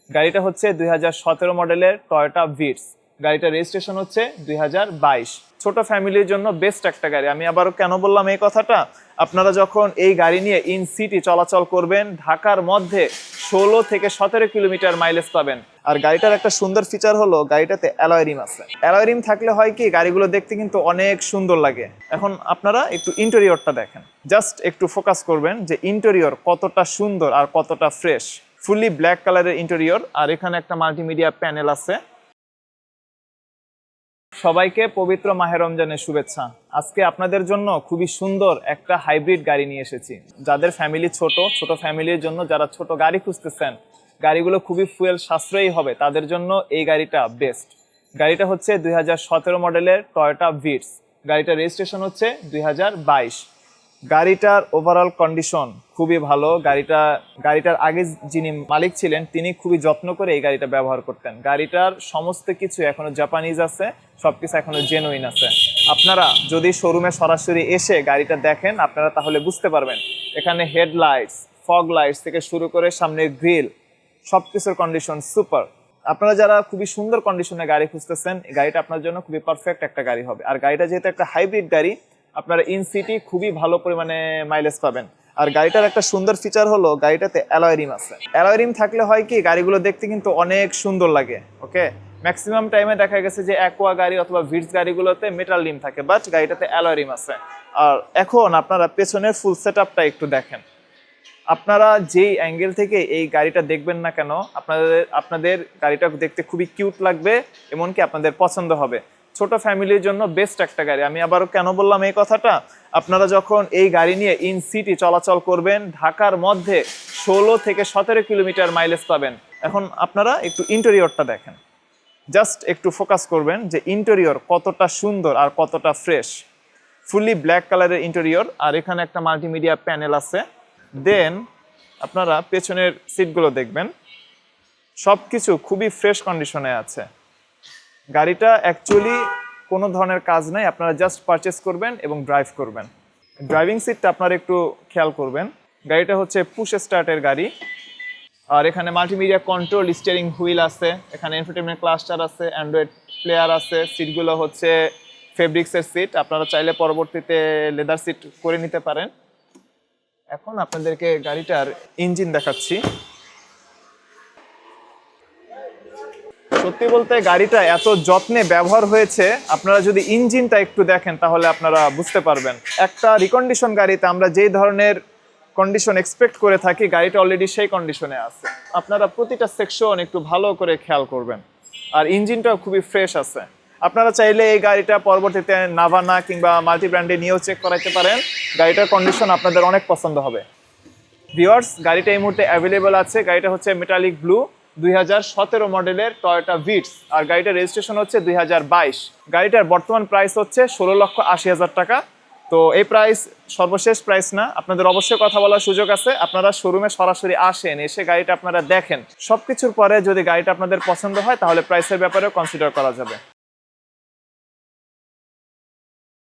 গাড়িটা হচ্ছে 2017 মডেলের টয়োটা ভিটস। গাড়িটা রেজিস্ট্রেশন হচ্ছে 2022। ছোট ফ্যামিলির জন্য বেস্ট একটা গাড়ি। আমি আবারও কেন বললাম এই কথাটা, আপনারা যখন এই গাড়ি নিয়ে ইন সিটি চলাচল করবেন, ঢাকার মধ্যে 16 থেকে 17 কিলোমিটার মাইলেজ পাবেন। আর গাড়িটার একটা সুন্দর ফিচার হলো গাড়িটাতে অ্যালয় রিম আছে। অ্যালয় রিম থাকলে হয় কি, গাড়িগুলো দেখতে কিন্তু অনেক সুন্দর লাগে। এখন আপনারা একটু ইন্টেরিয়রটা দেখেন, জাস্ট একটু ফোকাস করবেন যে ইন্টেরিয়র কতটা সুন্দর আর কতটা ফ্রেশ। ফুললি ব্ল্যাক কালারের ইন্টেরিয়র, আর এখানে একটা মাল্টিমিডিয়া প্যানেল আছে। সবাইকে পবিত্র মাহে রমজানের শুভেচ্ছা। আজকে আপনাদের জন্য খুবই সুন্দর একটা হাইব্রিড গাড়ি নিয়ে এসেছি। যাদের ফ্যামিলি ছোট ফ্যামিলির জন্য, যারা ছোট গাড়ি খুঁজতেছেন, গাড়িগুলো খুবই ফুয়েল সাশ্রয়ী হবে, তাদের জন্য এই গাড়িটা বেস্ট। গাড়িটা হচ্ছে 2017 মডেলের টয়োটা ভিটস। গাড়িটা রেজিস্ট্রেশন হচ্ছে 2022। গাড়িটার ওভারঅল কন্ডিশন খুবই ভালো। গাড়িটার আগে যিনি মালিক ছিলেন তিনি খুবই যত্ন করে এই গাড়িটা ব্যবহার করতেন। গাড়িটার সমস্ত কিছু এখনো জাপানিজ আছে, সবকিছু এখনো জেনুইন আছে। আপনারা যদি শোরুমে সরাসরি এসে গাড়িটা দেখেন, আপনারা তাহলে বুঝতে পারবেন। এখানে হেডলাইটস, ফগ লাইটস থেকে শুরু করে সামনের গ্রিল, সবকিছুর কন্ডিশন সুপার। আপনারা যারা খুবই সুন্দর কন্ডিশনে গাড়ি খুঁজতেছেন, এই গাড়িটা আপনার জন্য খুবই পারফেক্ট একটা গাড়ি হবে। আর গাড়িটা যেহেতু একটা হাইব্রিড গাড়ি, আপনারা ইন সিটি খুবই ভালো পরিমাণে মাইলেজ পাবেন। আর গাড়িটার একটা সুন্দর ফিচার হলো গাড়িটাতে অ্যালয় রিম আছে। অ্যালয় রিম থাকলে হয় কি, গাড়িগুলো দেখতে কিন্তু অনেক সুন্দর লাগে। ওকে, ম্যাক্সিমাম টাইমে দেখা গেছে যে অ্যাকোয়া গাড়ি অথবা ভিটস গাড়িগুলোতে মেটাল রিম থাকে, বাট গাড়িটাতে অ্যালয় রিম আছে। আর এখন আপনারা পেছনের ফুল সেট আপটা একটু দেখেন। আপনারা যেই অ্যাঙ্গেল থেকে এই গাড়িটা দেখবেন না কেন, আপনাদের গাড়িটা দেখতে খুবই কিউট লাগবে, এমনকি আপনাদের পছন্দ হবে। ছোট ফ্যামিলির জন্য বেস্ট একটা গাড়ি। আমি আবারও কেন বললাম এই কথাটা, আপনারা যখন এই গাড়ি নিয়ে ইন সিটি চলাচল করবেন, ঢাকার মধ্যে 16 থেকে 17 কিলোমিটার মাইলেজ পাবেন। এখন আপনারা একটু ইন্টেরিয়রটা দেখেন, জাস্ট একটু ফোকাস করবেন যে ইন্টেরিয়র কতটা সুন্দর আর কতটা ফ্রেশ। ফুললি ব্ল্যাক কালারের ইন্টেরিয়র, আর এখানে একটা মাল্টিমিডিয়া প্যানেল আছে। দেন আপনারা পেছনের সিটগুলো দেখবেন, সব কিছু খুবই ফ্রেশ কন্ডিশনে আছে। গাড়িটা অ্যাকচুয়ালি কোনো ধরনের কাজ নাই, আপনারা জাস্ট পারচেস করবেন এবং ড্রাইভ করবেন। ড্রাইভিং সিটটা আপনারা একটু খেয়াল করবেন। গাড়িটা হচ্ছে পুশ স্টার্টের গাড়ি, আর এখানে মাল্টিমিডিয়া কন্ট্রোল, স্টিয়ারিং হুইল আছে, এখানে এন্টারটেইনমেন্ট ক্লাস্টার আছে, অ্যান্ড্রয়েড প্লেয়ার আছে। সিটগুলো হচ্ছে ফেব্রিক্সের সিট, আপনারা চাইলে পরবর্তীতে লেদার সিট করে নিতে পারেন। এখন আপনাদেরকে গাড়িটার ইঞ্জিন দেখাচ্ছি। সত্যি বলতে গাড়িটা এত যত্নে ব্যবহার হয়েছে, আপনারা যদি ইঞ্জিনটা একটু দেখেন তাহলে আপনারা বুঝতে পারবেন। একটা রিকন্ডিশন গাড়িতে আমরা যেই ধরনের কন্ডিশন এক্সপেক্ট করে থাকি, গাড়িটা অলরেডি সেই কন্ডিশনে আছে। আপনারা প্রতিটা সেকশন একটু ভালো করে খেয়াল করবেন। আর ইঞ্জিনটাও খুবই ফ্রেশ আছে। আপনারা চাইলে এই গাড়িটা পরবর্তীতে নাভানা কিংবা মাল্টি ব্র্যান্ডে নিয়েও চেক করাইতে পারেন। গাড়িটার কন্ডিশন আপনাদের অনেক পছন্দ হবে। ভিউয়ার্স, গাড়িটা এই মুহূর্তে অ্যাভেলেবল আছে। গাড়িটা হচ্ছে মেটালিক ব্লু, 2017 মডেলের টয়োটা ভিটস। আর গাড়িটার রেজিস্ট্রেশন হচ্ছে 2022। গাড়িটার বর্তমান প্রাইস হচ্ছে 16,80,000 টাকা। তো এই প্রাইস সর্বশেষ প্রাইস না, আপনাদের অবশ্যই কথা বলার সুযোগ আছে। আপনারা শোরুমে সরাসরি আসেন, এসে গাড়িটা আপনারা দেখেন। সবকিছুর পরে যদি গাড়িটা আপনাদের পছন্দ হয়, তাহলে প্রাইসের ব্যাপারেও কনসিডার করা যাবে।